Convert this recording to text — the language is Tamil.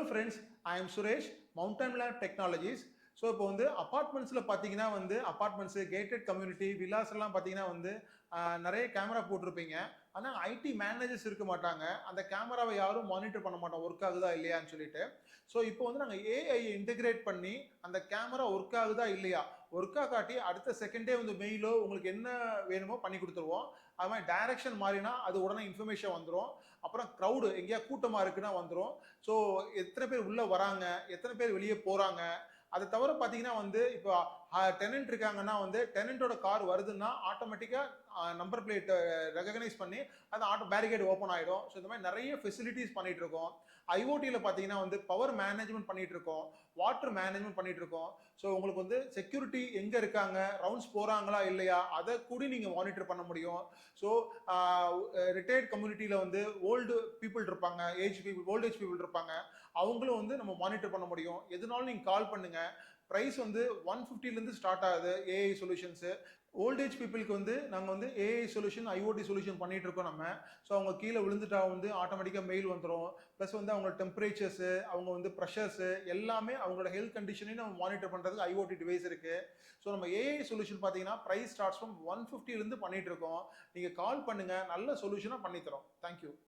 friends, I am Suresh, Mountain Lab Technologies. So இப்போ வந்து அப்பார்ட்மெண்ட்ஸில் பார்த்தீங்கன்னா வந்து அப்பார்ட்மெண்ட்ஸு கேட்டட் கம்யூனிட்டி வில்லாஸ் எல்லாம் பார்த்தீங்கன்னா வந்து நிறைய கேமரா போட்டிருப்பீங்க. ஆனால் ஐடி மேனேஜர்ஸ் இருக்க மாட்டாங்க. அந்த கேமராவை யாரும் மானிட்டர் பண்ண மாட்டோம் ஒர்க் ஆகுதா இல்லையான்னு சொல்லிட்டு. ஸோ இப்போ வந்து நாங்கள் ஏஐ இன்டெகிரேட் பண்ணி அந்த கேமரா ஒர்க் ஆகுதா இல்லையா ஒர்க் ஆகாட்டி அடுத்த செகண்டே வந்து மெயிலோ உங்களுக்கு என்ன வேணுமோ பண்ணி கொடுத்துருவோம். அது மாதிரி டைரக்ஷன் மாறினா அது உடனே இன்ஃபர்மேஷன் வந்துடும். அப்புறம் க்ரௌடு எங்கேயா கூட்டமாக இருக்குன்னா வந்துடும். ஸோ எத்தனை பேர் உள்ளே வராங்க, எத்தனை பேர் வெளியே போகிறாங்க. அதை தவிர பார்த்தீங்கன்னா வந்து இப்போ டெனன்ட் இருக்காங்கன்னா வந்து டெனன்ட்டோட கார் வருதுன்னா ஆட்டோமேட்டிக்காக நம்பர் பிளேட் ரெகனைஸ் பண்ணி அந்த ஆட்டோ பேரிகேட் ஓப்பன் ஆகிடும். ஸோ இந்த மாதிரி நிறைய ஃபெசிலிட்டிஸ் பண்ணிட்டு இருக்கோம். ஐஓடியில் பார்த்தீங்கன்னா வந்து பவர் மேனேஜ்மெண்ட் பண்ணிட்டு இருக்கோம், வாட்டர் மேனேஜ்மெண்ட் பண்ணிட்டு இருக்கோம். ஸோ உங்களுக்கு வந்து செக்யூரிட்டி எங்கே இருக்காங்க, ரவுண்ட்ஸ் போகிறாங்களா இல்லையா அதை கூட நீங்கள் மானிட்டர் பண்ண முடியும். ஸோ ரிட்டையர்ட் கம்யூனிட்டியில் வந்து ஓல்டு பீப்புள் இருப்பாங்க, ஓல்டேஜ் பீப்புள் இருப்பாங்க, அவங்களும் வந்து நம்ம மானிட்டர் பண்ண முடியும். எதுனாலும் நீங்கள் கால் பண்ணுங்க. ப்ரைஸ் வந்து 150லேருந்து ஸ்டார்ட் ஆகுது ஏஐ சொல்யூஷன்ஸு. ஓல்டேஜ் பீப்புளுக்கு வந்து நாங்கள் வந்து ஏஐ சொல்யூஷன் ஐஓடி சொல்யூஷன் பண்ணிட்டு இருக்கோம் நம்ம. ஸோ அவங்க கீழே விழுந்துட்டா வந்து ஆட்டோமேட்டிக்காக மெயில் வந்துடும். ப்ளஸ் வந்து அவங்களோட டெம்பரேச்சர்ஸு, அவங்க வந்து ப்ரெஷர்ஸு எல்லாமே அவங்களோட ஹெல்த் கண்டிஷனையும் நம்ம மானிட்டர் பண்ணுறதுக்கு ஐஓடி டிவைஸ் இருக்குது. ஸோ நம்ம ஏஐ சொல்யூஷன் பார்த்தீங்கன்னா ப்ரைஸ் ஸ்டார்ட்ஸ் ஃப்ரம் 150லேருந்து பண்ணிட்டு இருக்கோம். நீங்கள் கால் பண்ணுங்கள், நல்ல சொல்யூஷனாக பண்ணித்தரோம். தேங்க்யூ.